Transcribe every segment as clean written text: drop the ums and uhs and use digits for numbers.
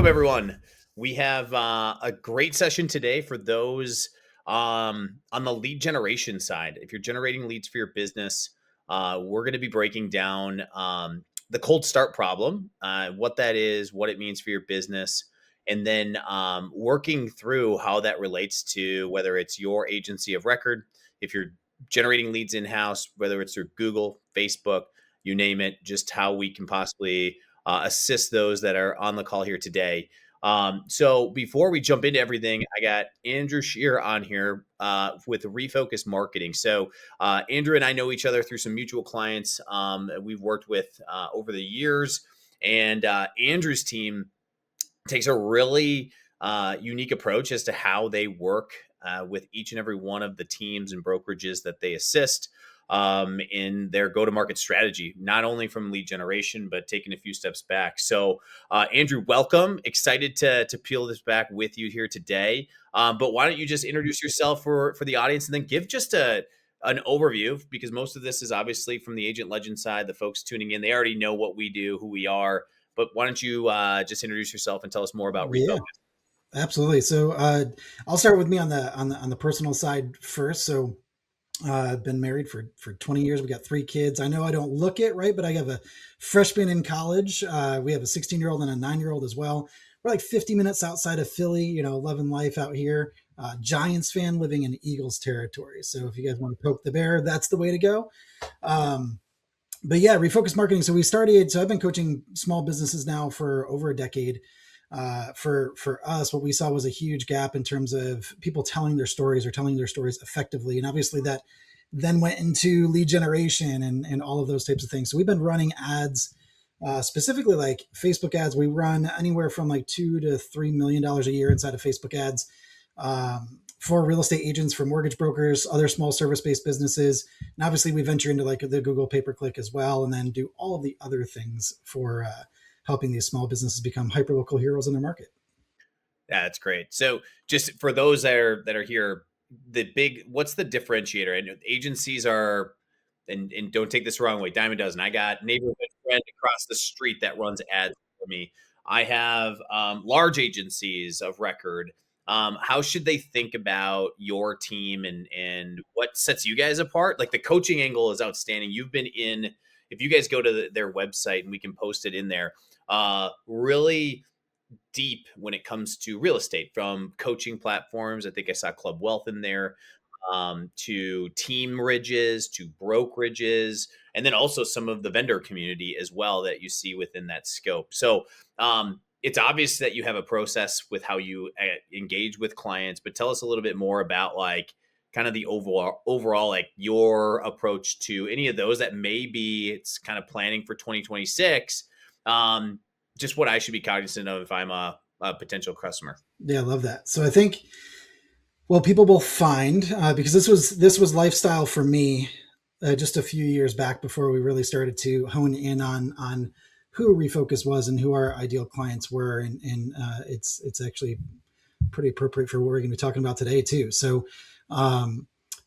everyone. We have a great session today for those on the lead generation side. If you're generating leads for your business, we're going to be breaking down the cold start problem, what that is, what it means for your business, and then working through how that relates to whether it's your agency of record, if you're generating leads in-house, whether it's through Google, Facebook, you name it, just how we can possibly assist those that are on the call here today. So before we jump into everything, I got Andrew Shear on here with Refocus Marketing. So Andrew and I know each other through some mutual clients we've worked with over the years. And Andrew's team takes a really unique approach as to how they work with each and every one of the teams and brokerages that they assist in their go-to-market strategy, not only from lead generation, but taking a few steps back. So Andrew, welcome. Excited to peel this back with you here today. But why don't you just introduce yourself for the audience and then give just an overview, because most of this is obviously from the Agent Legend side. The folks tuning in, they already know what we do, who we are. But why don't you just introduce yourself and tell us more about Refocus? Yeah, absolutely. So I'll start with me on the personal side first. So I've been married for 20 years. We got 3 kids. I know I don't look it right, but I have a freshman in college. We have a 16-year-old and a 9-year-old as well. We're like 50 minutes outside of Philly, loving life out here. Giants fan living in Eagles territory. So if you guys want to poke the bear, that's the way to go. But yeah, Refocus Marketing. So I've been coaching small businesses now for over a decade. For us, what we saw was a huge gap in terms of people telling their stories effectively. And obviously that then went into lead generation and all of those types of things. So we've been running ads, specifically like Facebook ads. We run anywhere from like $2 to $3 million a year inside of Facebook ads. For real estate agents, for mortgage brokers, other small service-based businesses. And obviously we venture into like the Google pay-per-click as well, and then do all of the other things for helping these small businesses become hyper-local heroes in their market. Yeah, that's great. So just for those that are here, what's the differentiator? And agencies are, and don't take this the wrong way, dime a dozen. I got neighborhood friend across the street that runs ads for me. I have large agencies of record. How should they think about your team and what sets you guys apart? Like the coaching angle is outstanding. If you guys go to their website, and we can post it in there, really deep when it comes to real estate, from coaching platforms. I think I saw Club Wealth in there, to team ridges, to brokerages, and then also some of the vendor community as well that you see within that scope. So it's obvious that you have a process with how you engage with clients, but tell us a little bit more about like kind of the overall like your approach to any of those that maybe it's kind of planning for 2026. Just what I should be cognizant of if I'm a potential customer. Yeah, I love that. So I think, well, people will find, because this was lifestyle for me just a few years back before we really started to hone in on who Refocus was and who our ideal clients were. And it's actually pretty appropriate for what we're going to be talking about today too. So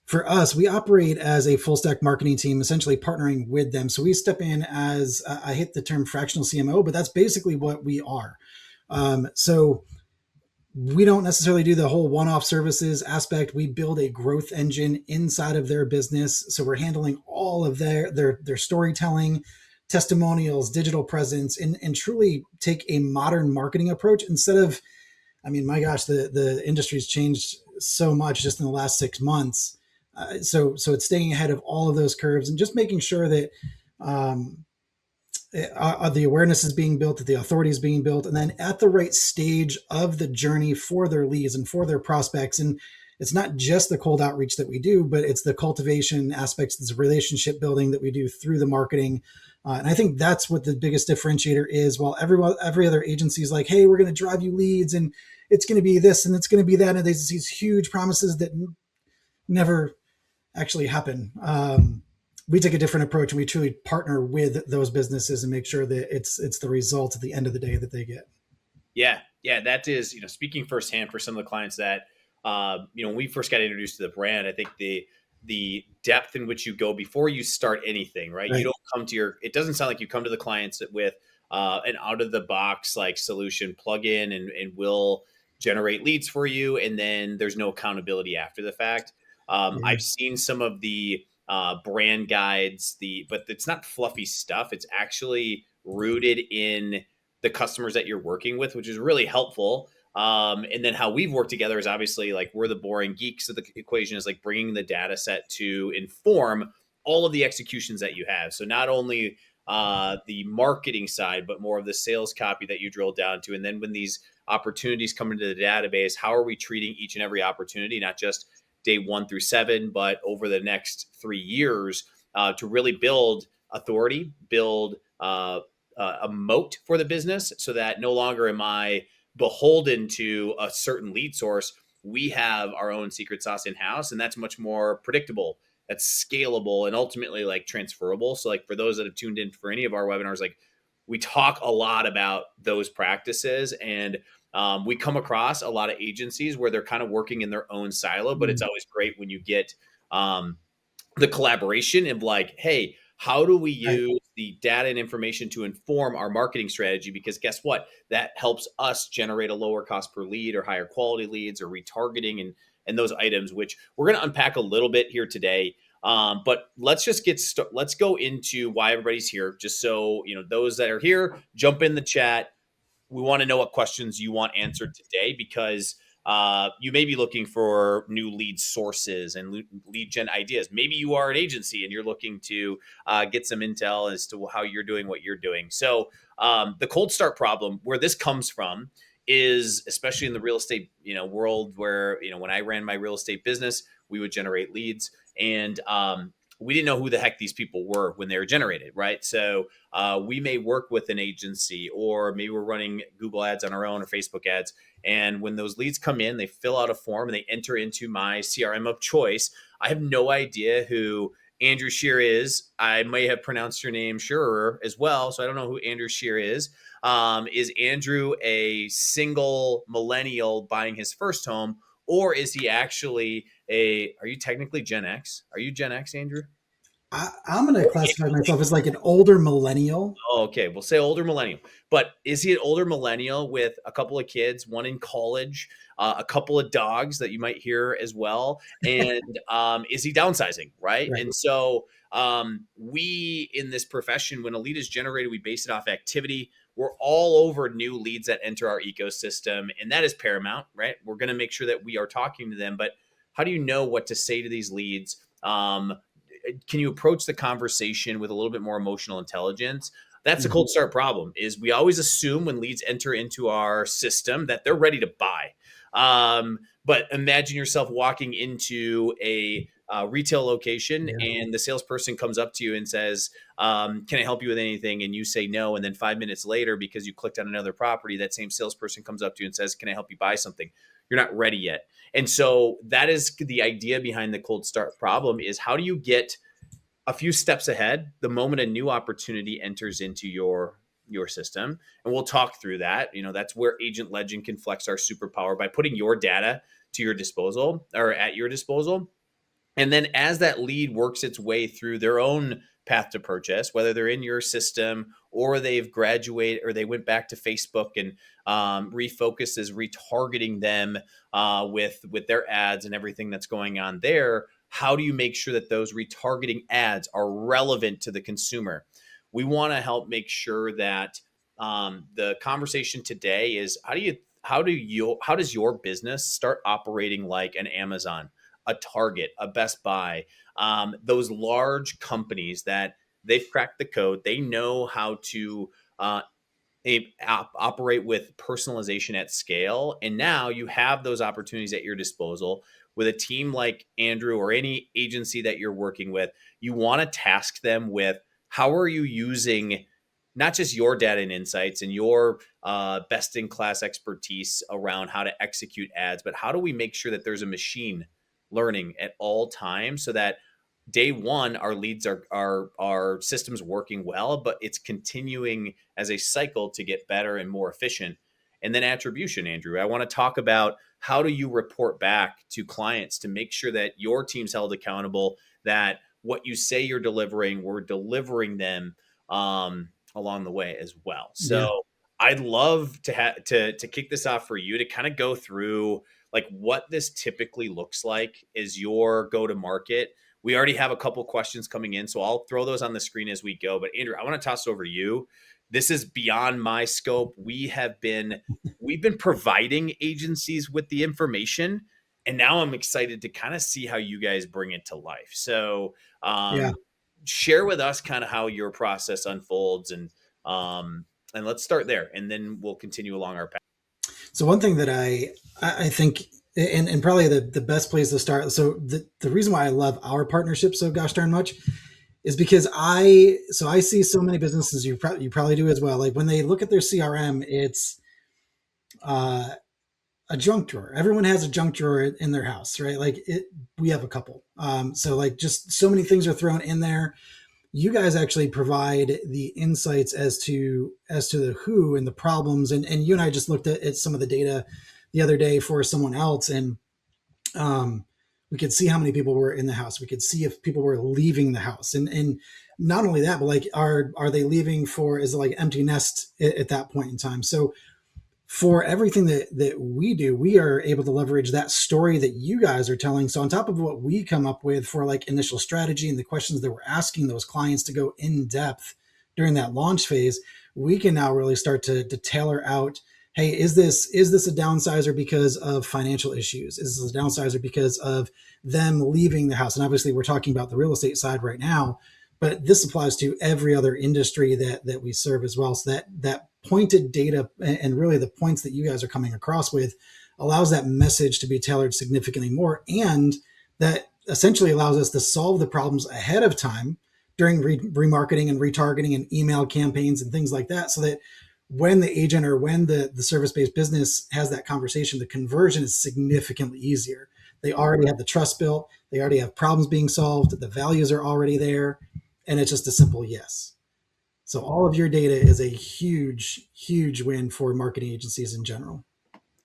for us, we operate as a full stack marketing team, essentially partnering with them. So we step in as, I hate the term fractional CMO, but that's basically what we are. So we don't necessarily do the whole one-off services aspect. We build a growth engine inside of their business. So we're handling all of their storytelling, testimonials, digital presence, and truly take a modern marketing approach instead of, I mean, my gosh, the industry's changed so much just in the last 6 months. So it's staying ahead of all of those curves and just making sure that the awareness is being built, that the authority is being built, and then at the right stage of the journey for their leads and for their prospects. And it's not just the cold outreach that we do, but it's the cultivation aspects, it's the relationship building that we do through the marketing. And I think that's what the biggest differentiator is. While every other agency is like, hey, we're going to drive you leads and it's going to be this and it's going to be that. And there's these huge promises that never actually happen. We take a different approach and we truly partner with those businesses and make sure that it's the result at the end of the day that they get. Yeah. That is, speaking firsthand for some of the clients that, when we first got introduced to the brand, I think the depth in which you go before you start anything, right? You don't come to it doesn't sound like you come to the clients with, an out of the box like solution plug in and will generate leads for you. And then there's no accountability after the fact. Yeah. I've seen some of the brand guides, but it's not fluffy stuff. It's actually rooted in the customers that you're working with, which is really helpful. And then how we've worked together is obviously like we're the boring geeks of the equation is like bringing the data set to inform all of the executions that you have. So not only the marketing side, but more of the sales copy that you drill down to. And then when these opportunities come into the database, how are we treating each and every opportunity, not just day 1 through 7, but over the next 3 years to really build authority, build a moat for the business so that no longer am I beholden to a certain lead source. We have our own secret sauce in house, and that's much more predictable. That's scalable and ultimately like transferable. So, like for those that have tuned in for any of our webinars, like we talk a lot about those practices, and we come across a lot of agencies where they're kind of working in their own silo. But it's Mm. always great when you get um, the collaboration of like, hey, how do we Right. use the data and information to inform our marketing strategy? Because guess what? That helps us generate a lower cost per lead or higher quality leads or retargeting and those items, which we're going to unpack a little bit here today. But let's just let's go into why everybody's here. Just so you know, those that are here, jump in the chat. We want to know what questions you want answered today because you may be looking for new lead sources and lead gen ideas. Maybe you are an agency and you're looking to get some intel as to how you're doing what you're doing. So the cold start problem, where this comes from, is especially in the real estate world, where when I ran my real estate business, we would generate leads and we didn't know who the heck these people were when they were generated, right? So we may work with an agency, or maybe we're running Google ads on our own or Facebook ads. And when those leads come in, they fill out a form and they enter into my CRM of choice. I have no idea who Andrew Shear is. I may have pronounced your name Shearer as well. So I don't know who Andrew Shear is. Is Andrew a single millennial buying his first home? Or is he actually are you technically Gen X? Are you Gen X, Andrew? I'm going to classify myself as like an older millennial. Oh, okay, we'll say older millennial. But is he an older millennial with a couple of kids, one in college, a couple of dogs that you might hear as well? And is he downsizing, right? Right. And so we in this profession, when a lead is generated, we base it off activity. We're all over new leads that enter our ecosystem, and that is paramount, right? We're going to make sure that we are talking to them. But how do you know what to say to these leads? Can you approach the conversation with a little bit more emotional intelligence? That's the Mhm. cold start problem. Is we always assume when leads enter into our system that they're ready to buy. But imagine yourself walking into a retail location Yeah. and the salesperson comes up to you and says, can I help you with anything? And you say no. And then 5 minutes later, because you clicked on another property, that same salesperson comes up to you and says, can I help you buy something? You're not ready yet. And so that is the idea behind the cold start problem, is how do you get a few steps ahead the moment a new opportunity enters into your system. And we'll talk through that. That's where Agent Legend can flex our superpower by putting your data to your disposal or at your disposal. And then as that lead works its way through their own path to purchase, whether they're in your system or they've graduated or they went back to Facebook and refocuses retargeting them with their ads and everything that's going on there, how do you make sure that those retargeting ads are relevant to the consumer? We want to help make sure that the conversation today is how does your business start operating like an Amazon, a Target, a Best Buy, those large companies that they've cracked the code. They know how to uh, operate with personalization at scale. And now you have those opportunities at your disposal with a team like Andrew or any agency that you're working with. You want to task them with how are you using not just your data and insights and your best in class expertise around how to execute ads, but how do we make sure that there's a machine learning at all times so that day one our leads are our systems working well, but it's continuing as a cycle to get better and more efficient. And then attribution, Andrew, I want to talk about how do you report back to clients to make sure that your team's held accountable, that what you say you're delivering, we're delivering them along the way as well. Yeah. So I'd love to to kick this off for you to kind of go through like what this typically looks like is your go to market. We already have a couple questions coming in, so I'll throw those on the screen as we go. But Andrew, I want to toss it over to you. This is beyond my scope. We've been providing agencies with the information, and now I'm excited to kind of see how you guys bring it to life. So Yeah. um, share with us kind of how your process unfolds, and let's start there, and then we'll continue along our path. So one thing that I think, and probably the best place to start. So the reason why I love our partnership so gosh darn much is because I see so many businesses, you probably do as well. Like when they look at their CRM, it's uh, a junk drawer. Everyone has a junk drawer in their house, right? Like we have a couple. So like just so many things are thrown in there. You guys actually provide the insights as to the who and the problems, and you and I just looked at some of the data the other day for someone else, and um, we could see how many people were in the house. We could see if people were leaving the house, and not only that, but like are they leaving for, is it like empty nest at that point in time? So for everything that we do, we are able to leverage that story that you guys are telling. So on top of what we come up with for like initial strategy and the questions that we're asking those clients to go in depth during that launch phase, we can now really start to tailor out, hey, is this a downsizer because of financial issues? Is this a downsizer because of them leaving the house? And obviously we're talking about the real estate side right now, but this applies to every other industry that we serve as well. So that pointed data and really the points that you guys are coming across with allows that message to be tailored significantly more, and that essentially allows us to solve the problems ahead of time during remarketing and retargeting and email campaigns and things like that, so that when the agent or when the service-based business has that conversation, the conversion is significantly easier. They already have the trust built, they already have problems being solved, the values are already there, and it's just a simple yes. So all of your data is a huge, huge win for marketing agencies in general.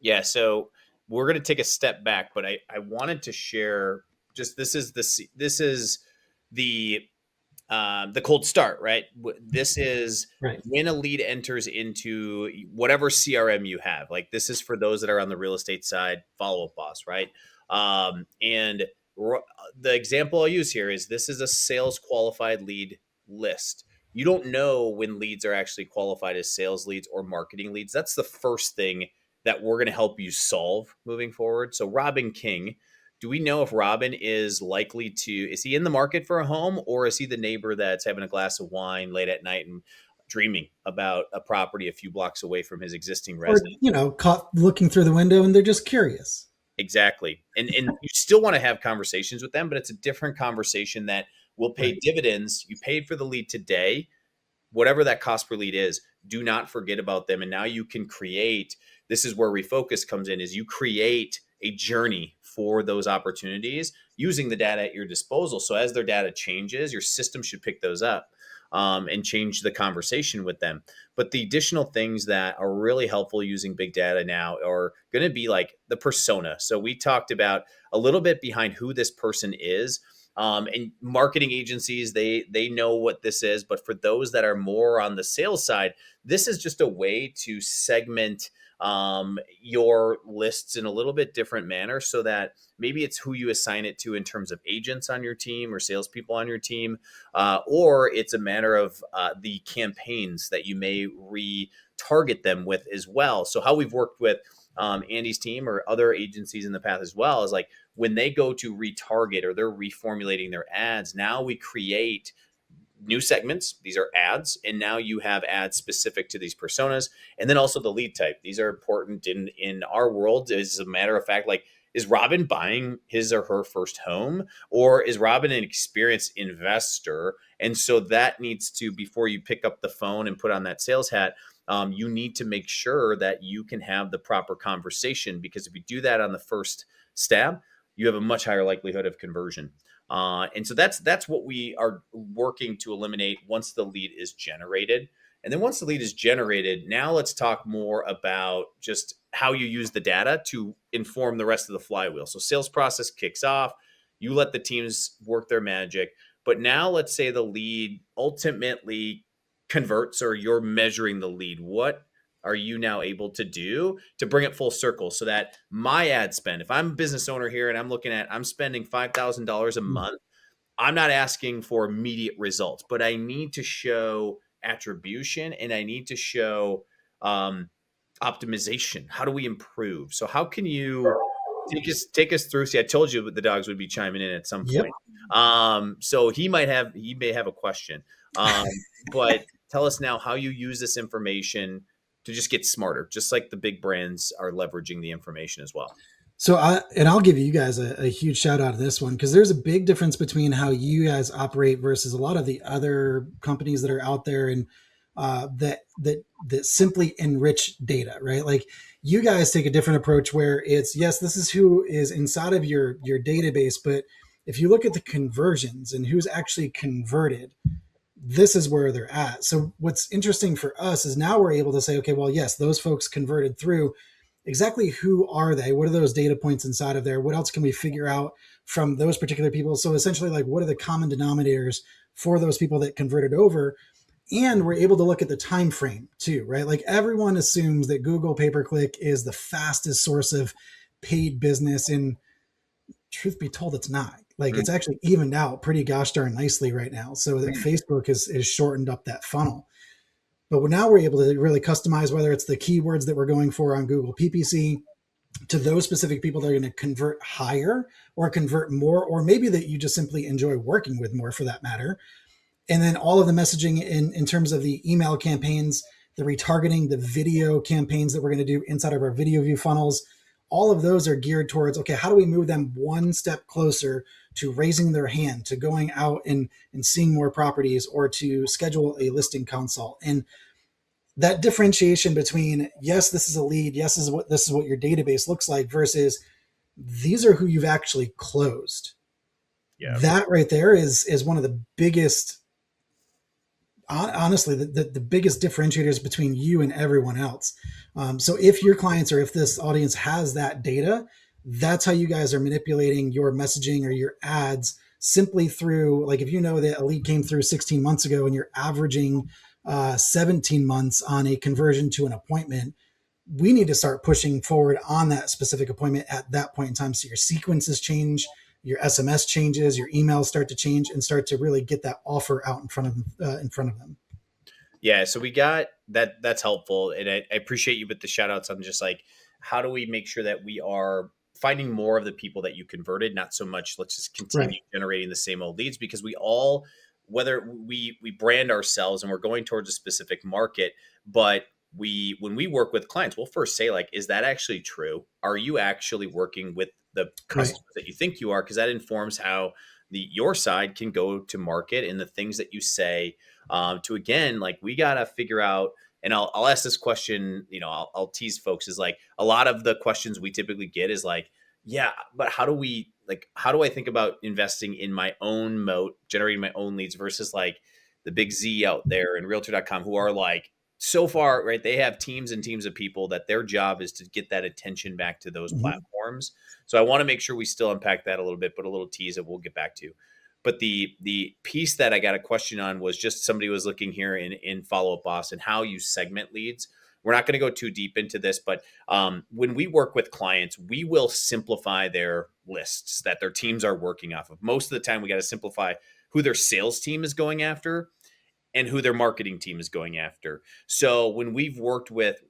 Yeah, so we're going to take a step back, but I wanted to share just this is the cold start, right? This is Right. when a lead enters into whatever CRM you have. Like this is for those that are on the real estate side, Follow Up Boss, right? And the example I'll use here is this is a sales qualified lead list. You don't know when leads are actually qualified as sales leads or marketing leads. That's the first thing that we're going to help you solve moving forward. So Robin King, do we know if Robin is likely to, is he in the market for a home, or is he the neighbor that's having a glass of wine late at night and dreaming about a property a few blocks away from his existing Or, residence? caught looking through the window and they're just curious. Exactly. And you still want to have conversations with them, but it's a different conversation that will pay Right. dividends. You paid for the lead today, whatever that cost per lead is, do not forget about them. And now you can create, this is where refocus comes in, is you create a journey for those opportunities using the data at your disposal. So as their data changes, your system should pick those up, and change the conversation with them. But the additional things that are really helpful using big data now are going to be like the persona. So we talked about a little bit behind who this person is, and marketing agencies, they know what this is, but for those that are more on the sales side, this is just a way to segment your lists in a little bit different manner, so that maybe it's who you assign it to in terms of agents on your team or salespeople on your team, or it's a matter of the campaigns that you may retarget them with as well. So how we've worked with Andy's team or other agencies in the past as well is like when they go to retarget or they're reformulating their ads, now we create new segments. These are ads, and now you have ads specific to these personas, and then also the lead type. These are important in our world. As a matter of fact, like, is Robin buying his or her first home, or is Robin an experienced investor? And so that needs to, before you pick up the phone and put on that sales hat, you need to make sure that you can have the proper conversation, because if you do that on the first stab, you have a much higher likelihood of conversion. And so that's what we are working to eliminate once the lead is generated. And then once the lead is generated, now let's talk more about just how you use the data to inform the rest of the flywheel. So sales process kicks off, you let the teams work their magic. But now let's say the lead ultimately converts or you're measuring the lead, what are you now able to do to bring it full circle so that my ad spend, if I'm a business owner here and I'm looking at, I'm spending $5,000 a Mm. month, I'm not asking for immediate results, but I need to show attribution and I need to show um, optimization. How do we improve? So how can you take us through? See, I told you the dogs would be chiming in at some Yep. point. So he may have a question. But tell us now how you use this information to just get smarter, just like the big brands are leveraging the information as well. So I'll give you guys a huge shout out of this one because there's a big difference between how you guys operate versus a lot of the other companies that are out there and that simply enrich data, right? Like you guys take a different approach where it's yes, this is who is inside of your database, but if you look at the conversions and who's actually converted, this is where they're at. So what's interesting for us is now we're able to say, okay, well, yes, those folks converted through. Exactly who are they? What are those data points inside of there? What else can we figure out from those particular people? So essentially, like, what are the common denominators for those people that converted over? And we're able to look at the time frame too, right? Like everyone assumes that Google pay-per-click is the fastest source of paid business, and truth be told, it's not. Like Mhm. it's actually evened out pretty gosh darn nicely right now. So that Facebook is shortened up that funnel. But now we're able to really customize whether it's the keywords that we're going for on Google PPC to those specific people that are going to convert higher or convert more, or maybe that you just simply enjoy working with more for that matter. And then all of the messaging in terms of the email campaigns, the retargeting, the video campaigns that we're going to do inside of our video view funnels, all of those are geared towards, okay, how do we move them one step closer to raising their hand, to going out and seeing more properties, or to schedule a listing consult? And that differentiation between yes, this is a lead, yes, this is what your database looks like, versus these are who you've actually closed. Yeah. That right there is one of the biggest, honestly, the biggest differentiators between you and everyone else. So if your clients or if this audience has that data, that's how you guys are manipulating your messaging or your ads simply through, like, if you know that a lead came through 16 months ago and you're averaging 17 months on a conversion to an appointment, we need to start pushing forward on that specific appointment at that point in time. So your sequences change, your SMS changes, your emails start to change, and start to really get that offer out in front of them. Yeah, so we got that. That's helpful, and I appreciate you with the shout outs. I'm just like, how do we make sure that we are finding more of the people that you converted, not so much let's just continue Right. generating the same old leads, because we all, whether we brand ourselves and we're going towards a specific market, but we when we work with clients, we'll first say like, is that actually true? Are you actually working with the Right. customers that you think you are? Because that informs how the your side can go to market and the things that you say to again, like we got to figure out, and I'll ask this question, I'll tease folks is like a lot of the questions we typically get is like, yeah, but how do I think about investing in my own moat, generating my own leads versus like the big Z out there and realtor.com who are like, so far, right? They have teams and teams of people that their job is to get that attention back to those Mhm. platforms. So I want to make sure we still unpack that a little bit, but a little tease that we'll get back to. But the piece that I got a question on was just somebody was looking here in follow up boss and how you segment leads. We're not going to go too deep into this, but when we work with clients, we will simplify their lists that their teams are working off of. Most of the time, we got to simplify who their sales team is going after and who their marketing team is going after. So when we've worked with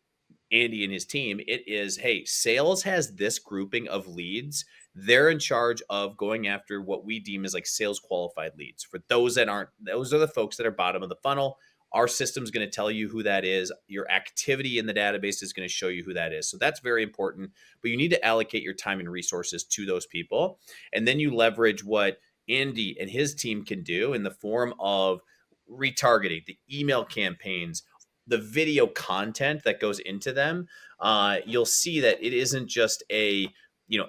Andy and his team, it is, hey, sales has this grouping of leads. They're in charge of going after what we deem as like sales qualified leads. For those that aren't, those are the folks that are bottom of the funnel. Our system's going to tell you who that is. Your activity in the database is going to show you who that is. So that's very important. But you need to allocate your time and resources to those people. And then you leverage what Andy and his team can do in the form of retargeting, the email campaigns, the video content that goes into them. You'll see that it isn't just a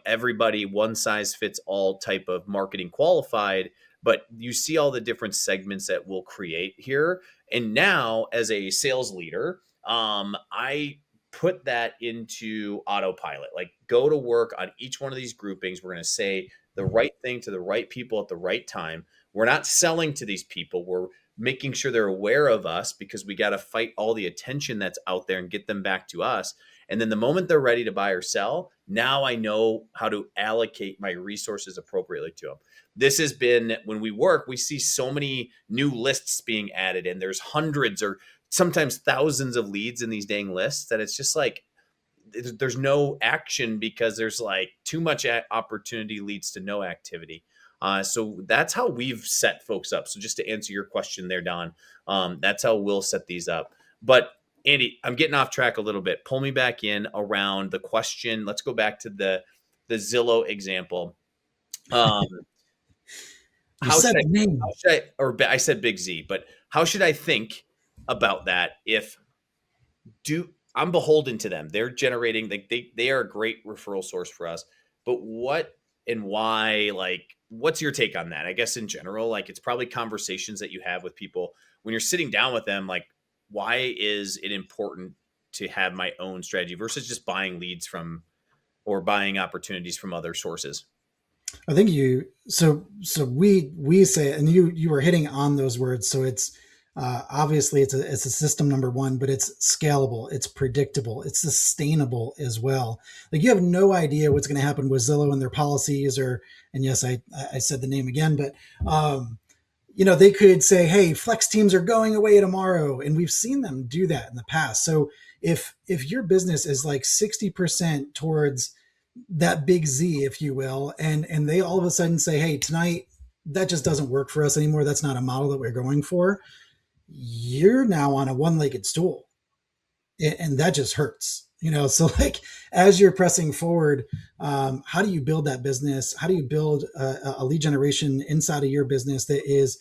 everybody one size fits all type of marketing qualified, but you see all the different segments that we'll create here. And now, as a sales leader, I put that into autopilot. Like, go to work on each one of these groupings. We're going to say the right thing to the right people at the right time. We're not selling to these people. We're making sure they're aware of us because we got to fight all the attention that's out there and get them back to us. And then the moment they're ready to buy or sell, now I know how to allocate my resources appropriately to them. This has been when we work, we see so many new lists being added, and there's hundreds or sometimes thousands of leads in these dang lists that it's just like there's no action because there's like too much opportunity leads to no activity. So that's how we've set folks up. So just to answer your question there, Don, that's how we'll set these up. But Andy, I'm getting off track a little bit. Pull me back in around the question. Let's go back to the Zillow example. Um, You how should said I, the name. I said Big Z, but how should I think about that if do I'm beholden to them. They're generating they are a great referral source for us. But what and why, like, what's your take on that? I guess in general, like it's probably conversations that you have with people when you're sitting down with them, like why is it important to have my own strategy versus just buying leads from or buying opportunities from other sources? I think we say it, and you were hitting on those words. So it's obviously it's a system number one, but it's scalable, it's predictable, it's sustainable as well. Like you have no idea what's going to happen with Zillow and their policies, or and yes, I said the name again, but they could say, hey, flex teams are going away tomorrow, and we've seen them do that in the past. So if your business is like 60% towards that big Z, if you will, and they all of a sudden say, hey, tonight that just doesn't work for us anymore. That's not a model that we're going for. You're now on a one-legged stool, and that just hurts. So like as you're pressing forward, how do you build that business? How do you build a lead generation inside of your business that is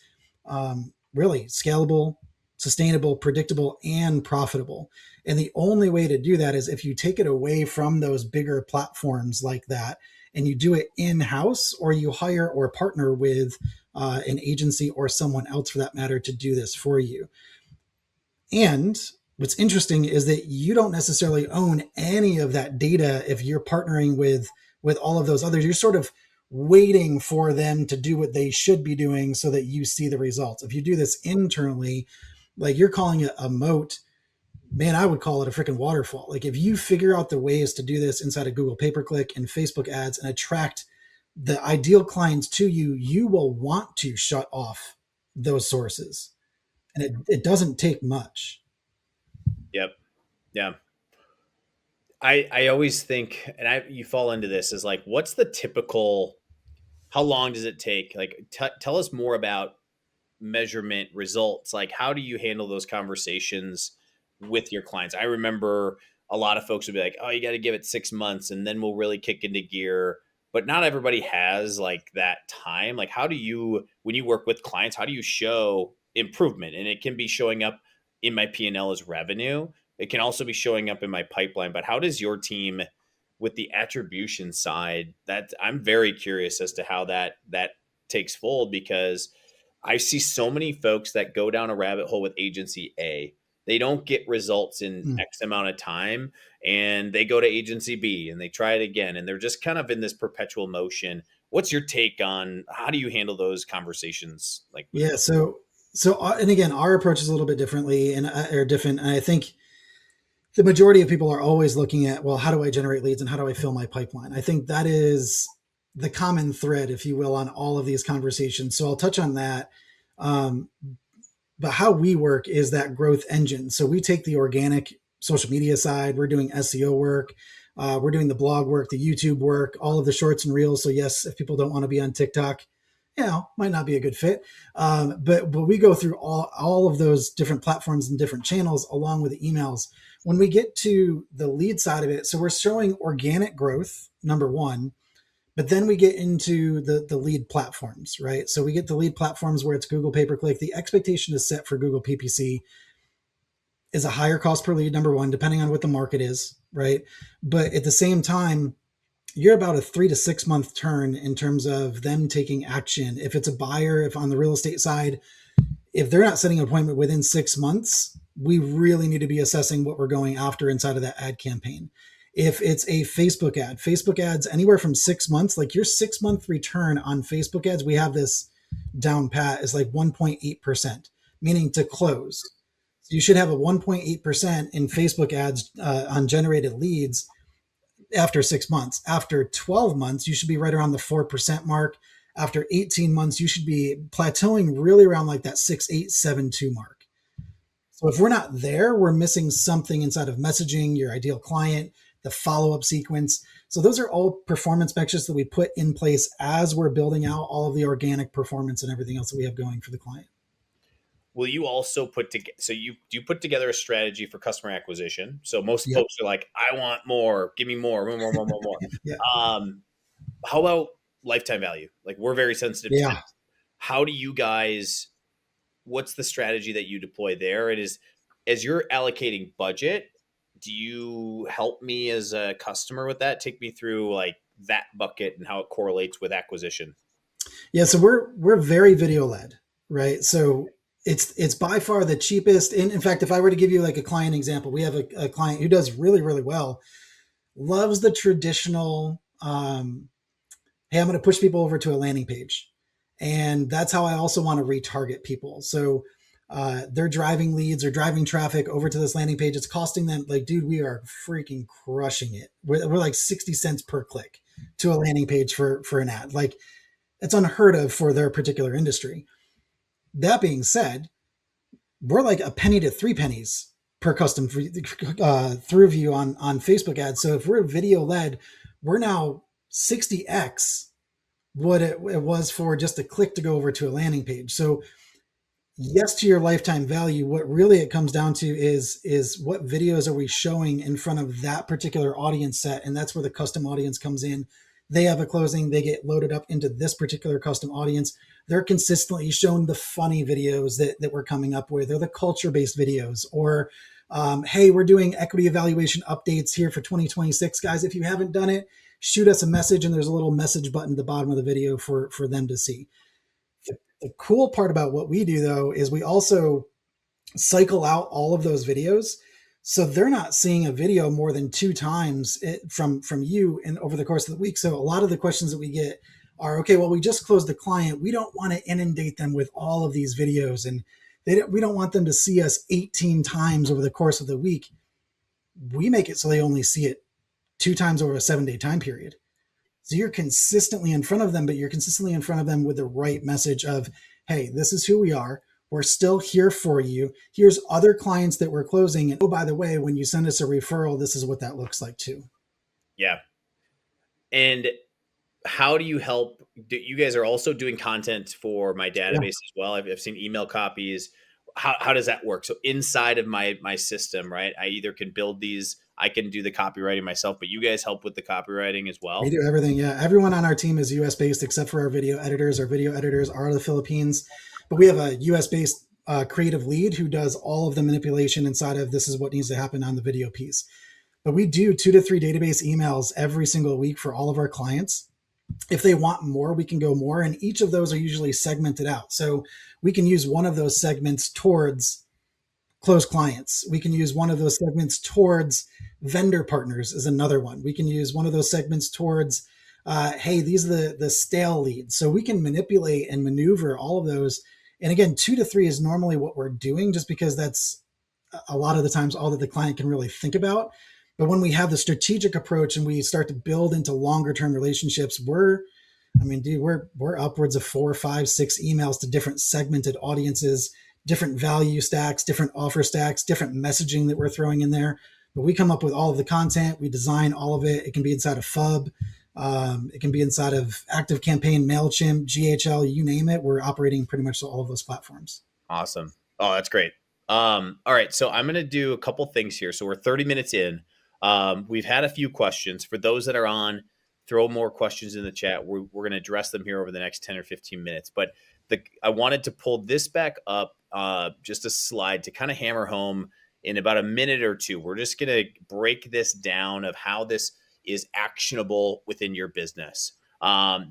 really scalable, sustainable, predictable, and profitable? And the only way to do that is if you take it away from those bigger platforms like that and you do it in-house, or you hire or partner with an agency or someone else for that matter to do this for you. And what's interesting is that you don't necessarily own any of that data if you're partnering with all of those others. You're sort of waiting for them to do what they should be doing so that you see the results. If you do this internally, like you're calling it a moat, man, I would call it a freaking waterfall. Like if you figure out the ways to do this inside of Google pay-per-click and Facebook ads and attract the ideal clients to you, you will want to shut off those sources. And it doesn't take much. Yep. Yeah. I always think, and you fall into this is like, what's the typical, how long does it take? Like, tell us more about measurement results. Like, how do you handle those conversations with your clients? I remember a lot of folks would be like, oh, you got to give it 6 months and then we'll really kick into gear. But not everybody has like that time. Like, how do you, when you work with clients, how do you show improvement? And it can be showing up in my P&L as revenue. It can also be showing up in my pipeline. But how does your team with the attribution side, that I'm very curious as to how that takes fold, because I see so many folks that go down a rabbit hole with agency A. They don't get results in X amount of time, and they go to agency B and they try it again, and they're just kind of in this perpetual motion. What's your take on how do you handle those conversations? Like, Yeah. And again, our approach is a little bit differently or different. And I think the majority of people are always looking at, well, how do I generate leads and how do I fill my pipeline? I think that is the common thread, if you will, on all of these conversations. So I'll touch on that. But how we work is that growth engine. So we take the organic social media side. We're doing SEO work. We're doing the blog work, the YouTube work, all of the shorts and reels. So yes, if people don't want to be on TikTok, might not be a good fit. But we go through all of those different platforms and different channels along with the emails. When we get to the lead side of it, so we're showing organic growth, number one, but then we get into the lead platforms, right? So we get the lead platforms where it's Google pay-per-click. The expectation is set for Google PPC is a higher cost per lead, number one, depending on what the market is, right? But at the same time, you're about a 3 to 6 month turn in terms of them taking action. If it's a buyer, if on the real estate side, if they're not setting an appointment within 6 months, we really need to be assessing what we're going after inside of that ad campaign. If it's a Facebook ads anywhere from 6 months, like your 6 month return on Facebook ads, we have this down pat is like 1.8%. meaning to close. So you should have a 1.8% in Facebook ads on generated leads after 6 months. After 12 months, you should be right around the 4% mark. After 18 months, you should be plateauing really around like that 6.872 mark. So if we're not there, we're missing something inside of messaging, your ideal client, the follow-up sequence. So those are all performance metrics that we put in place as we're building out all of the organic performance and everything else that we have going for the client. Will you also put together, so you put together a strategy for customer acquisition? So most Yep. folks are like, I want more, give me more, more, more, more, more, more. Yeah. Um, how about lifetime value? Like, we're very sensitive to Yeah. that. How do you guys, what's the strategy that you deploy there? It is, as you're allocating budget, do you help me as a customer with that? Take me through like that bucket and how it correlates with acquisition. Yeah. So we're very video led, right? So it's by far the cheapest. And in fact, if I were to give you like a client example, we have a client who does really, really well, loves the traditional hey, I'm going to push people over to a landing page. And that's how I also want to retarget people. So they're driving leads or driving traffic over to this landing page. It's costing them like, dude, we are freaking crushing it. We're like 60 cents per click to a landing page for an ad. Like it's unheard of for their particular industry. That being said, we're like a penny to 3 pennies per custom through view on Facebook ads. So if we're video led, we're now 60x what it was for just a click to go over to a landing page. So yes, to your lifetime value, what really it comes down to is what videos are we showing in front of that particular audience set, and that's where the custom audience comes in. They have a closing, they get loaded up into this particular custom audience. They're consistently shown the funny videos that we're coming up with, or the culture-based videos, or hey, we're doing equity evaluation updates here for 2026, guys. If you haven't done it, shoot us a message, and there's a little message button at the bottom of the video for them to see. The cool part about what we do though is we also cycle out all of those videos, so they're not seeing a video more than 2 times from you and over the course of the week. So a lot of the questions that we get are, okay, well, we just closed the client, we don't want to inundate them with all of these videos, and we don't want them to see us 18 times over the course of the week. We make it so they only see it 2 times over a 7-day time period. So you're consistently in front of them, but you're consistently in front of them with the right message of, hey, this is who we are. We're still here for you. Here's other clients that we're closing. And oh, by the way, when you send us a referral, this is what that looks like too. Yeah. And how do you help? You guys are also doing content for my Yeah. database as well. I've seen email copies. How does that work? So inside of my system, right? I either can build these, I can do the copywriting myself, but you guys help with the copywriting as We well. do everything. Yeah. Everyone on our team is US based except for our video editors. Our video editors are the Philippines, but we have a US based creative lead who does all of the manipulation inside of this is what needs to happen on the video piece. But we do 2 to 3 database emails every single week for all of our clients. If they want more, we can go more. And each of those are usually segmented out. So we can use one of those segments towards close clients. We can use one of those segments towards vendor partners is another one. We can use one of those segments towards, hey, these are the stale leads. So we can manipulate and maneuver all of those. And again, 2 to 3 is normally what we're doing just because that's a lot of the times all that the client can really think about. But when we have the strategic approach and we start to build into longer term relationships, we're upwards of 4, 5, 6 emails to different segmented audiences, different value stacks, different offer stacks, different messaging that we're throwing in there. But we come up with all of the content, we design all of it. It can be inside of FUB, it can be inside of Active Campaign, MailChimp, GHL, you name it. We're operating pretty much all of those platforms. Awesome. Oh, that's great. All right. So I'm going to do a couple things here. So we're 30 minutes in. We've had a few questions. For those that are on, throw more questions in the chat. We're going to address them here over the next 10 or 15 minutes. But I wanted to pull this back up, just a slide to kind of hammer home in about a minute or two. We're just going to break this down of how this is actionable within your business.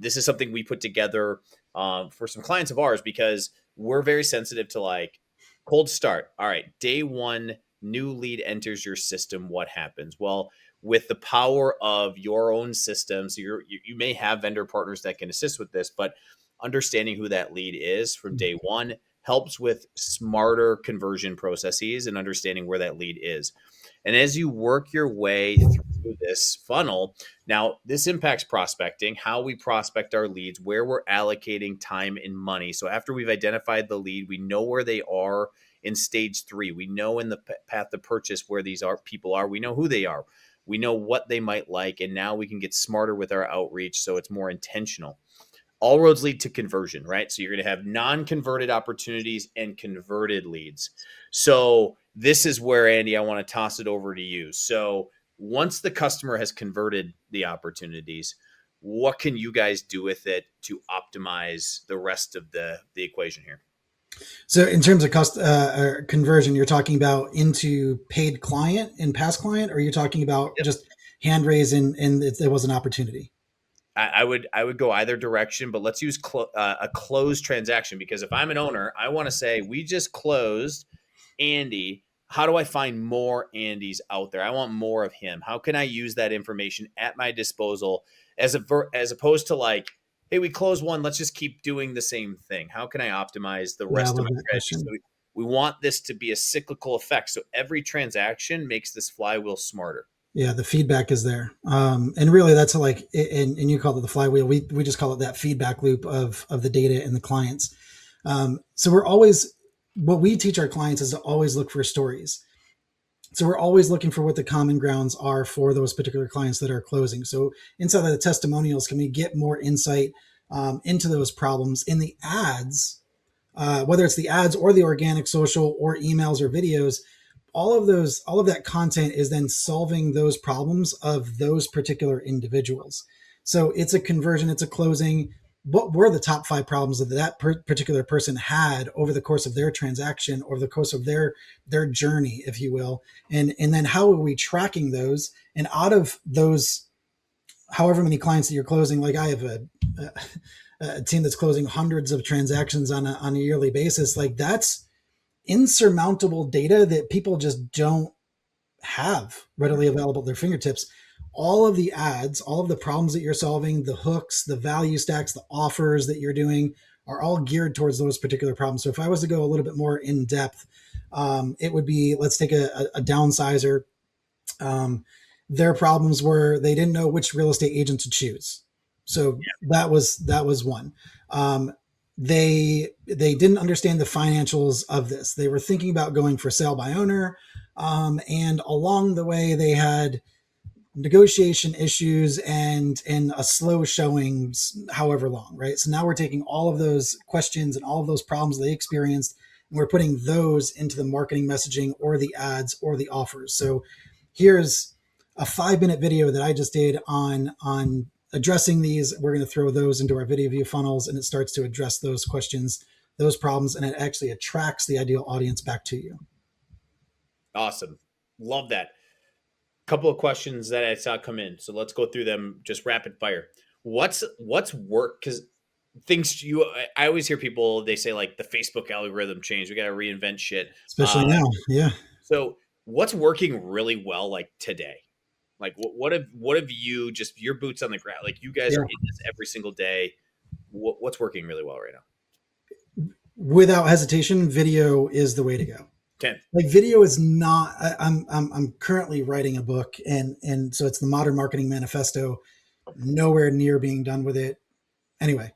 This is something we put together for some clients of ours because we're very sensitive to like cold start. All right, day one, new lead enters your system. What happens? Well, with the power of your own systems, you may have vendor partners that can assist with this, but understanding who that lead is from day one helps with smarter conversion processes and understanding where that lead is. And as you work your way through this funnel, now this impacts prospecting, how we prospect our leads, where we're allocating time and money. So after we've identified the lead, we know where they are in stage 3. We know in the path to purchase where these are people are. We know who they are. We know what they might like, and now we can get smarter with our outreach so it's more intentional. All roads lead to conversion, right? So you're going to have non-converted opportunities and converted leads. So this is where, Andy, I want to toss it over to you. So once the customer has converted the opportunities, what can you guys do with it to optimize the rest of the equation here? So in terms of conversion, you're talking about into paid client and past client, or you're talking about Yep. just hand raise and there was an opportunity? I would go either direction, but let's use a closed transaction, because if I'm an owner, I want to say we just closed Andy. How do I find more Andys out there? I want more of him. How can I use that information at my disposal as opposed to like, hey, we closed one, let's just keep doing the same thing. How can I optimize the Yeah, I rest of love my that strategy? So question. we want this to be a cyclical effect. So every transaction makes this flywheel smarter. Yeah, the feedback is there, and really that's like, and you call it the flywheel. We just call it that feedback loop of the data and the clients. So we're always, what we teach our clients is to always look for stories. So we're always looking for what the common grounds are for those particular clients that are closing. So inside of the testimonials, can we get more insight into those problems in the ads, whether it's the ads or the organic social or emails or videos? All of that content is then solving those problems of those particular individuals. So it's a conversion, it's a closing. What were the top 5 problems that particular person had over the course of their transaction, over the course of their journey, if you will, and then how are we tracking those? And out of those, however many clients that you're closing, like I have a team that's closing hundreds of transactions on a yearly basis. Like that's insurmountable data that people just don't have readily available at their fingertips. All of the ads, all of the problems that you're solving, the hooks, the value stacks, the offers that you're doing are all geared towards those particular problems. So if I was to go a little bit more in depth, it would be, let's take a downsizer. Um, their problems were they didn't know which real estate agent to choose. So that was one. Um, they didn't understand the financials of this. They were thinking about going for sale by owner, and along the way they had negotiation issues and a slow showings however long, right? So now we're taking all of those questions and all of those problems they experienced, and we're putting those into the marketing messaging or the ads or the offers. So here's a 5-minute video that I just did on addressing these. We're going to throw those into our video view funnels, and it starts to address those questions, those problems, and it actually attracts the ideal audience back to you. Awesome. Love that. Couple of questions that I saw come in. So let's go through them just rapid fire. What's work? Because things I always hear people, they say like the Facebook algorithm changed. We got to reinvent shit. Especially now. Yeah. So what's working really well like today? Like what have you, just your boots on the ground? Like you guys are Yeah. in this every single day. What's working really well right now? Without hesitation, video is the way to go. Okay. Like video is not. I'm currently writing a book, and so it's the Modern Marketing Manifesto. Nowhere near being done with it. Anyway,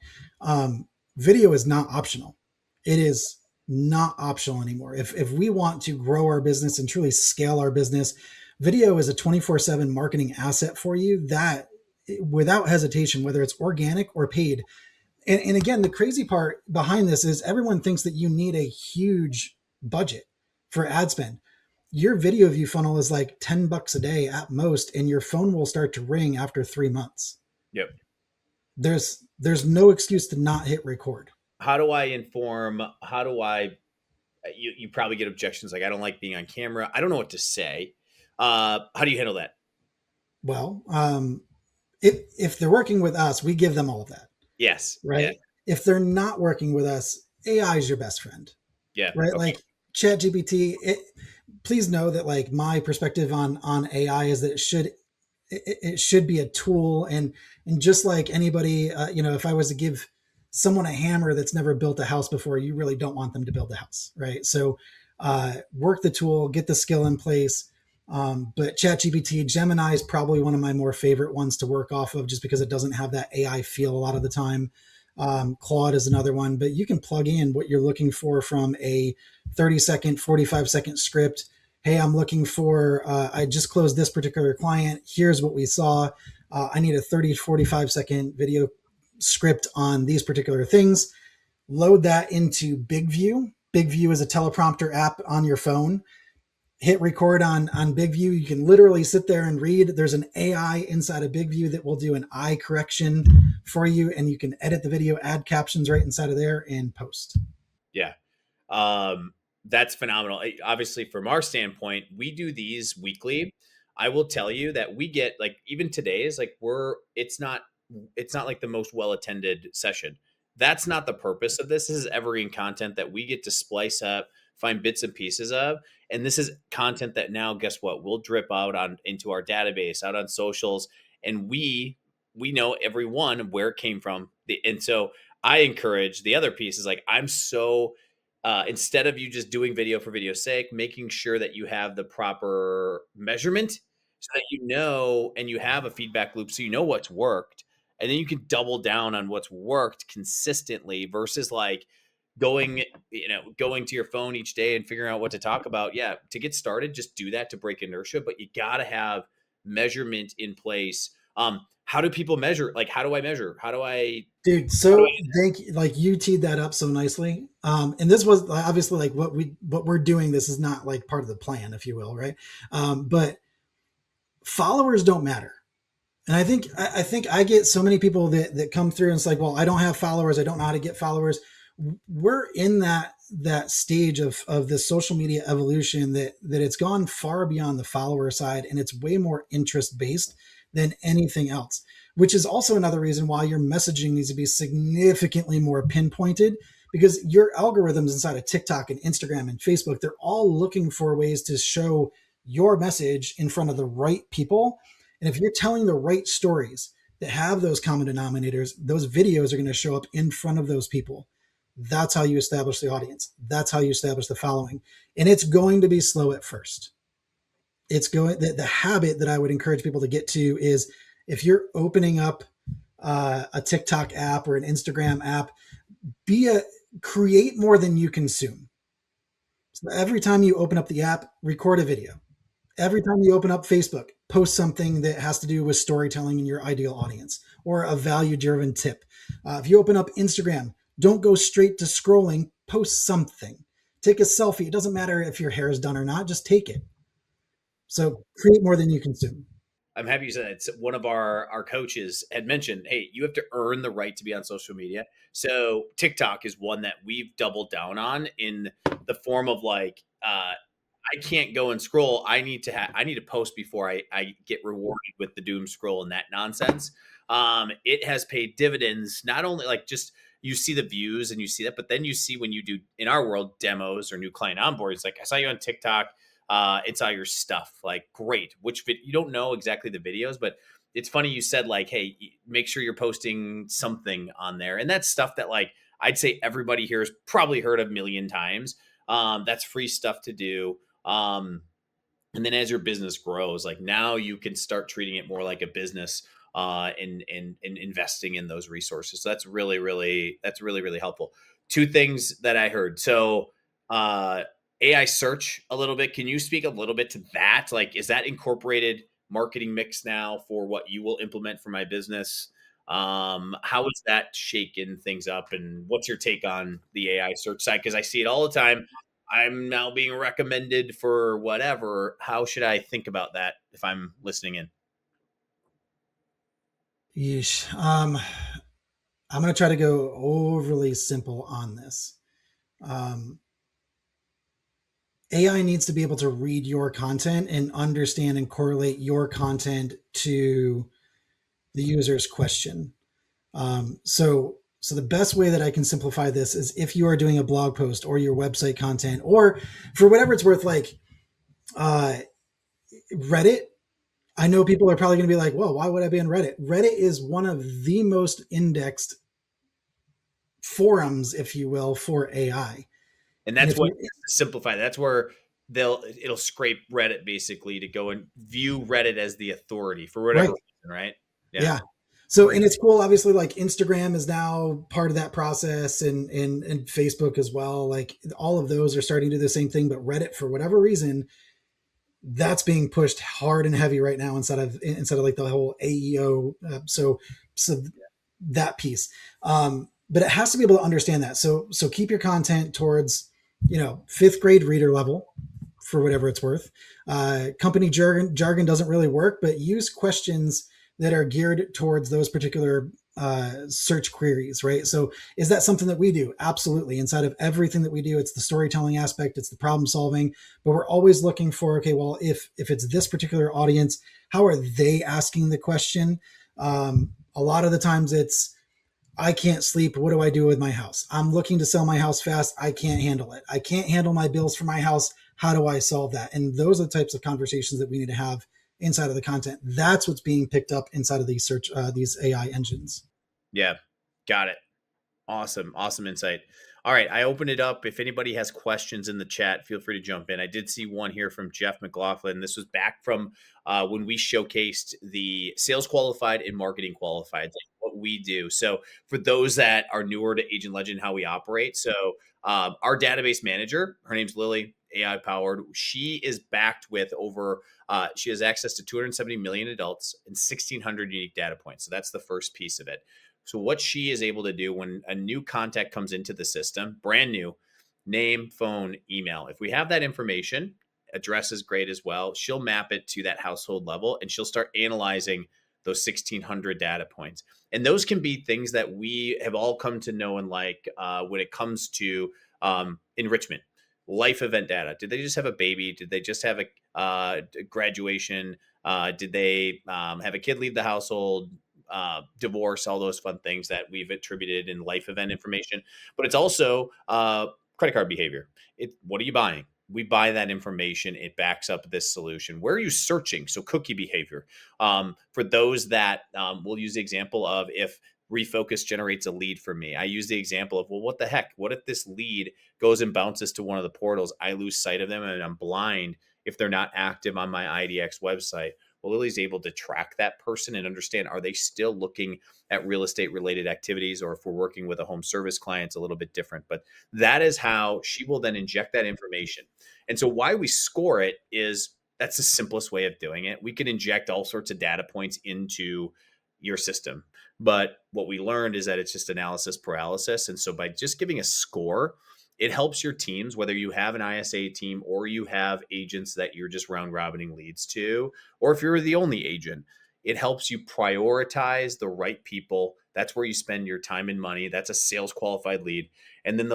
video is not optional. It is not optional anymore. If we want to grow our business and truly scale our business, video is a 24/7 marketing asset for you that, without hesitation, whether it's organic or paid. And again, the crazy part behind this is everyone thinks that you need a huge budget for ad spend. Your video view funnel is like $10 a day at most, and your phone will start to ring after 3 months. Yep. There's no excuse to not hit record. How do I inform? How do I? You probably get objections like I don't like being on camera. I don't know what to say. How do you handle that? Well, if they're working with us, we give them all of that, Yes. Yeah. right? If they're not working with us, AI is your best friend, Yeah. right? Okay. Like ChatGPT. Please know that like my perspective on AI is that it should be a tool, and just like anybody, if I was to give someone a hammer that's never built a house before, you really don't want them to build a house, right? So work the tool, get the skill in place. But ChatGPT, Gemini is probably one of my more favorite ones to work off of, just because it doesn't have that AI feel a lot of the time. Claude is another one, but you can plug in what you're looking for from a 30-second, 45-second script. Hey, I'm looking for, I just closed this particular client. Here's what we saw. I need a 30, 45-second video script on these particular things. Load that into Big View. Big View is a teleprompter app on your phone. Hit record on Big View. You can literally sit there and read. There's an AI inside of Big View that will do an eye correction for you, and you can edit the video, add captions right inside of there, and post. Yeah. That's phenomenal. Obviously, from our standpoint, we do these weekly. I will tell you that we get, like, even today's, like, it's not like the most well attended session. That's not the purpose of this. This is evergreen content that we get to splice up, find bits and pieces of. And this is content that now, guess what? We'll drip out on into our database, out on socials, and we know everyone where it came from. And so I encourage the other piece is, like, I'm so instead of you just doing video for video's sake, making sure that you have the proper measurement so that you know, and you have a feedback loop so you know what's worked. And then you can double down on what's worked consistently versus, like, going to your phone each day and figuring out what to talk about. Yeah, to get started, just do that to break inertia, but you got to have measurement in place. How do people measure? Like, how do I measure? Dude, How do so thank you. Like, you teed that up so nicely. And this was obviously like what we're doing. This is not like part of the plan, if you will, right? But followers don't matter. And I think I get so many people that come through and it's like, well, I don't have followers. I don't know how to get followers. We're in that stage of this social media evolution that it's gone far beyond the follower side, and it's way more interest based than anything else, which is also another reason why your messaging needs to be significantly more pinpointed, because your algorithms inside of TikTok and Instagram and Facebook, they're all looking for ways to show your message in front of the right people. And if you're telling the right stories that have those common denominators, those videos are going to show up in front of those people. That's how you establish the audience. That's how you establish the following. And it's going to be slow at first. It's going, the habit that I would encourage people to get to is, if you're opening up a TikTok app or an Instagram app, create more than you consume. So every time you open up the app, record a video. Every time you open up Facebook, post something that has to do with storytelling in your ideal audience, or a value driven tip. If you open up Instagram, don't go straight to scrolling, post something. Take a selfie. It doesn't matter if your hair is done or not, just take it. So create more than you consume. I'm happy you said that. It's one of our coaches had mentioned, hey, you have to earn the right to be on social media. So TikTok is one that we've doubled down on, in the form of, like, I can't go and scroll. I need to post before I get rewarded with the doom scroll and that nonsense. It has paid dividends. Not only, like, just you see the views and you see that, but then you see, when you do, in our world, demos or new client onboards, like, I saw you on TikTok. It's all your stuff. Like, great. You don't know exactly the videos, but it's funny you said, like, hey, make sure you're posting something on there. And that's stuff that, like, I'd say everybody here has probably heard a million times. That's free stuff to do. And then as your business grows, like, now you can start treating it more like a business, and investing in those resources. So that's really helpful. Two things that I heard. So, AI search a little bit. Can you speak a little bit to that? Like, is that incorporated marketing mix now for what you will implement for my business? How is that shaking things up, and what's your take on the AI search side? Because I see it all the time. I'm now being recommended for whatever. How should I think about that if I'm listening in? Yeesh. I'm going to try to go overly simple on this. Um, AI needs to be able to read your content and understand and correlate your content to the user's question. So the best way that I can simplify this is, if you are doing a blog post or your website content, or for whatever it's worth, like Reddit. I know people are probably going to be like, well, why would I be on Reddit? Reddit is one of the most indexed forums, if you will, for AI. And And that's if what, you to simplify, that's where it'll scrape Reddit basically to go and view Reddit as the authority for whatever right, reason, right? Yeah. yeah. So and it's cool. Obviously, like Instagram is now part of that process, and Facebook as well. Like all of those are starting to do the same thing, but Reddit, for whatever reason, that's being pushed hard and heavy right now instead of like the whole AEO. So that piece, but it has to be able to understand that. So keep your content towards fifth grade reader level for whatever it's worth. Company jargon doesn't really work, but use questions that are geared towards those particular search queries, right? So is that something that we do? Absolutely. Inside of everything that we do, it's the storytelling aspect, it's the problem solving, but we're always looking for, okay, well, if it's this particular audience, how are they asking the question? A lot of the times it's, I can't sleep. What do I do with my house? I'm looking to sell my house fast. I can't handle it. I can't handle my bills for my house. How do I solve that? And those are the types of conversations that we need to have inside of the content. That's what's being picked up inside of these AI engines. Yeah. Got it. Awesome. Awesome insight. All right. I opened it up. If anybody has questions in the chat, feel free to jump in. I did see one here from Jeff McLaughlin. This was back from when we showcased the sales qualified and marketing qualified, like what we do. So for those that are newer to Agent Legend, how we operate. So our database manager, her name's Lily, AI powered. She is backed with she has access to 270 million adults and 1,600 unique data points. So that's the first piece of it. So what she is able to do when a new contact comes into the system, brand new, name, phone, email. If we have that information, address is great as well. She'll map it to that household level and she'll start analyzing those 1,600 data points. And those can be things that we have all come to know and like when it comes to enrichment, life event data. Did they just have a baby? Did they just have a graduation? Did they have a kid leave the household? Divorce, all those fun things that we've attributed in life event information. But it's also credit card behavior. What are you buying? We buy that information. It backs up this solution. Where are you searching? So cookie behavior. For those that we'll use the example of if refocus generates a lead for me. I use the example of, well, what the heck? What if this lead goes and bounces to one of the portals? I lose sight of them and I'm blind if they're not active on my IDX website. Well, Lily's able to track that person and understand, are they still looking at real estate related activities, or if we're working with a home service client, it's a little bit different. But that is how she will then inject that information. And so why we score it is that's the simplest way of doing it. We can inject all sorts of data points into your system. But what we learned is that it's just analysis paralysis. And so by just giving a score, it helps your teams, whether you have an ISA team or you have agents that you're just round robining leads to, or if you're the only agent, it helps you prioritize the right people. That's where you spend your time and money. That's a sales qualified lead. And then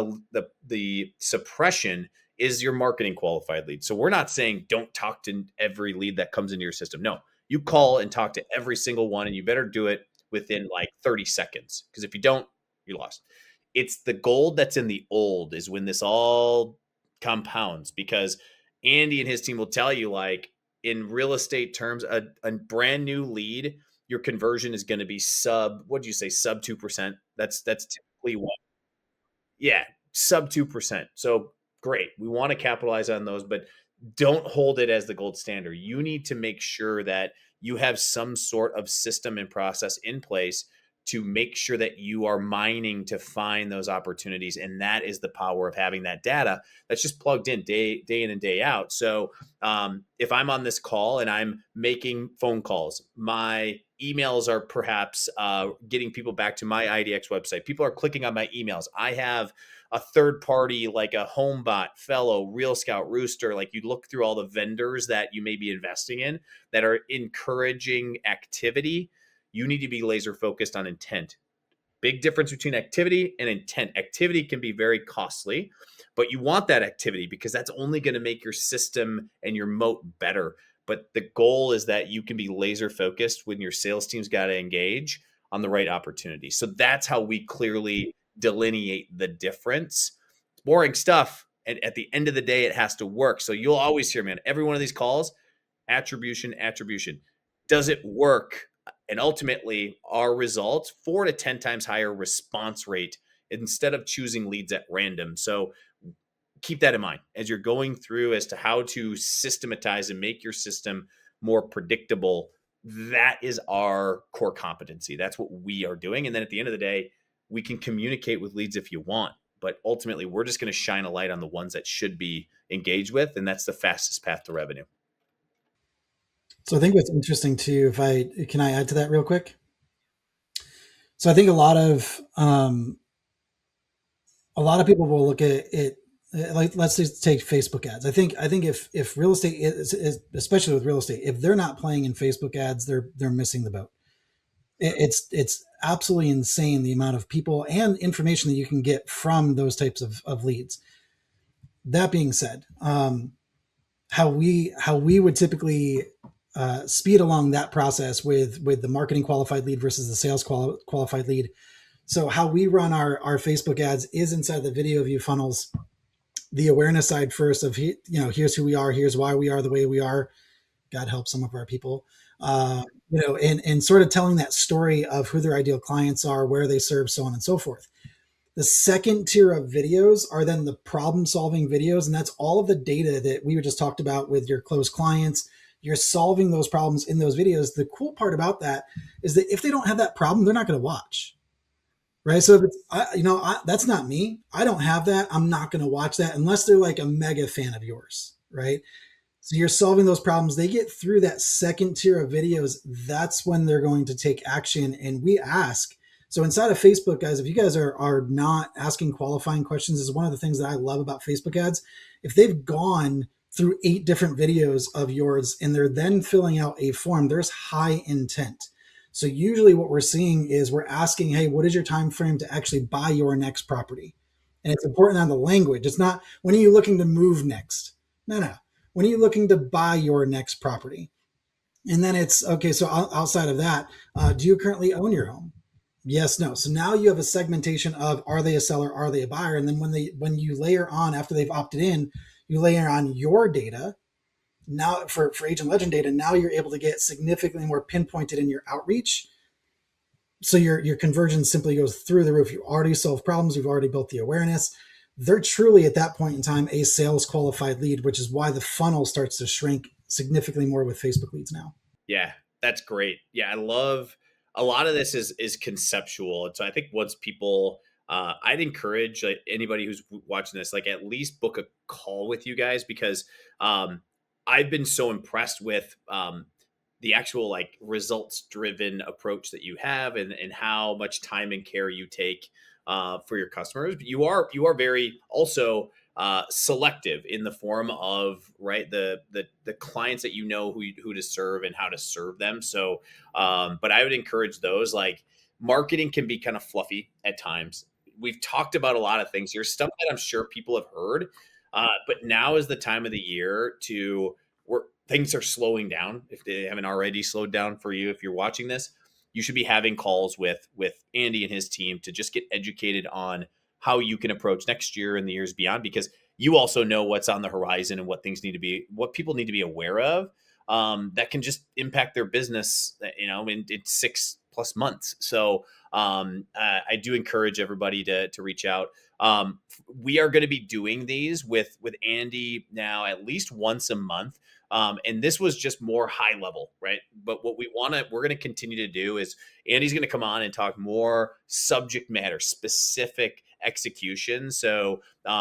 the suppression is your marketing qualified lead. So we're not saying don't talk to every lead that comes into your system. No, you call and talk to every single one, and you better do it within like 30 seconds. Because if you don't, you're lost. It's the gold that's in the old is when this all compounds, because Andy and his team will tell you, like, in real estate terms, a brand new lead, your conversion is going to be what do you say, sub 2%. That's typically what, yeah, sub 2%. So great. We want to capitalize on those, but don't hold it as the gold standard. You need to make sure that you have some sort of system and process in place to make sure that you are mining to find those opportunities. And that is the power of having that data that's just plugged in day in and day out. So if I'm on this call and I'm making phone calls, my emails are perhaps getting people back to my IDX website. People are clicking on my emails. I have a third party like a HomeBot, Fellow, Real Scout, Rooster. Like, you look through all the vendors that you may be investing in that are encouraging activity. You need to be laser focused on intent. Big difference between activity and intent. Activity can be very costly, but you want that activity because that's only going to make your system and your moat better. But the goal is that you can be laser focused when your sales team's got to engage on the right opportunity. So that's how we clearly delineate the difference. It's boring stuff. And at the end of the day, it has to work. So you'll always hear, man, every one of these calls, attribution, attribution. Does it work? And ultimately, our results, 4 to 10 times higher response rate instead of choosing leads at random. So keep that in mind as you're going through as to how to systematize and make your system more predictable. That is our core competency. That's what we are doing. And then at the end of the day, we can communicate with leads if you want, but ultimately we're just going to shine a light on the ones that should be engaged with. And that's the fastest path to revenue. So I think what's interesting too, if I can I add to that real quick? So I think a lot of people will look at it like, let's just take Facebook ads. I think if real estate is, especially with real estate, if they're not playing in Facebook ads, they're missing the boat. It's absolutely insane the amount of people and information that you can get from those types of leads. That being said, how we would typically speed along that process with the marketing qualified lead versus the sales qualified lead. So how we run our Facebook ads is inside the video view funnels, the awareness side first of, here's who we are, here's why we are the way we are. God help some of our people, and sort of telling that story of who their ideal clients are, where they serve, so on and so forth. The second tier of videos are then the problem solving videos. And that's all of the data that we just talked about with your closed clients. You're solving those problems in those videos. The cool part about that is that if they don't have that problem, they're not going to watch. Right. So if it's, that's not me. I don't have that. I'm not going to watch that unless they're like a mega fan of yours. Right. So you're solving those problems. They get through that second tier of videos. That's when they're going to take action. And we ask. So inside of Facebook, guys, if you guys are not asking qualifying questions, is one of the things that I love about Facebook ads. If they've gone through 8 different videos of yours and they're then filling out a form, there's high intent. So usually what we're seeing is we're asking, hey, what is your time frame to actually buy your next property? And it's important on the language. It's not, when are you looking to move next? No. When are you looking to buy your next property? And then it's, okay, so outside of that, do you currently own your home? Yes, no. So now you have a segmentation of, are they a seller? Are they a buyer? And then when you layer on, after they've opted in, you layer on your data. Now for Agent Legend data, now you're able to get significantly more pinpointed in your outreach. So your conversion simply goes through the roof. You already solved problems. You've already built the awareness. They're truly at that point in time a sales qualified lead, which is why the funnel starts to shrink significantly more with Facebook leads now. Yeah, that's great. Yeah, I love a lot of this is conceptual. And so I think once people I'd encourage anybody who's watching this, like at least book a call with you guys, because I've been so impressed with the actual like results driven approach that you have, and how much time and care you take for your customers. But you are very also selective in the form of, right, the clients that who to serve and how to serve them. So but I would encourage those, like, marketing can be kind of fluffy at times. We've talked about a lot of things here, stuff that I'm sure people have heard, but now is the time of the year where things are slowing down. If they haven't already slowed down for you, if you're watching this, you should be having calls with Andy and his team to just get educated on how you can approach next year and the years beyond, because you also know what's on the horizon and what people need to be aware of, that can just impact their business, in 6+ months. So I do encourage everybody to reach out. We are going to be doing these with Andy now at least once a month. And this was just more high level, right? But what we're going to continue to do is Andy's going to come on and talk more subject matter specific execution. So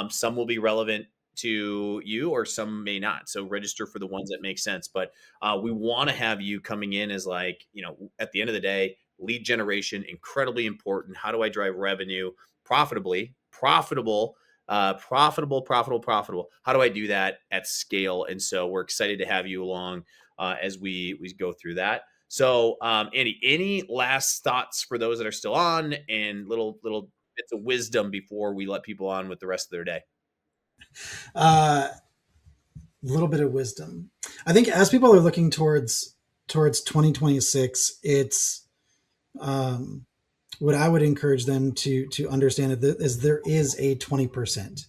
some will be relevant to you or some may not. So register for the ones that make sense. But we want to have you coming in as, like, at the end of the day, lead generation, incredibly important. How do I drive revenue profitably? Profitable. Profitable. How do I do that at scale? And so we're excited to have you along as we go through that. So Andy, any last thoughts for those that are still on, and little bits of wisdom before we let people on with the rest of their day? Little bit of wisdom. I think as people are looking towards 2026, it's what I would encourage them to understand is there is a 20%,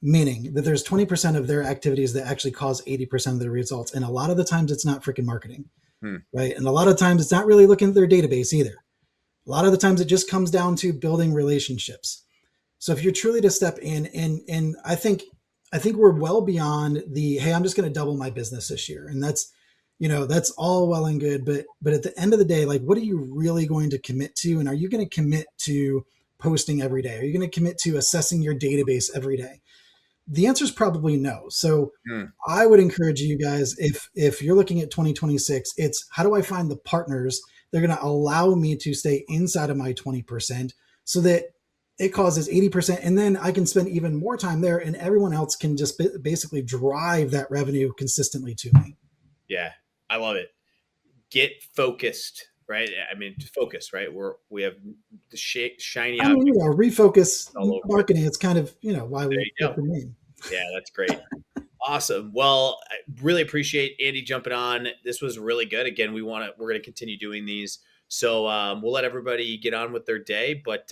meaning that there's 20% of their activities that actually cause 80% of the results. And a lot of the times it's not freaking marketing, right? And a lot of times it's not really looking at their database either. A lot of the times it just comes down to building relationships. So if you're truly to step in, and I think we're well beyond the, hey, I'm just going to double my business this year, and that's all well and good, but at the end of the day, like, what are you really going to commit to, and are you going to commit to posting every day? Are you going to commit to assessing your database every day? The answer is probably no. So Hmm. I would encourage you guys, if you're looking at 2026, it's how do I find the partners that are going to allow me to stay inside of my 20% so that it causes 80%, and then I can spend even more time there, and everyone else can just basically drive that revenue consistently to me. Yeah, I love it. Get focused, right? I mean, focus, right? We have the shiny I mean, object refocus all over it. marketing. It's kind of, why There we you get go. the name. Yeah, that's great. Awesome. Well, I really appreciate Andy jumping on. This was really good. Again, we're going to continue doing these. So we'll let everybody get on with their day, but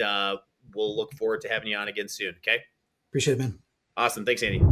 we'll look forward to having you on again soon. Okay. Appreciate it, man. Awesome. Thanks, Andy.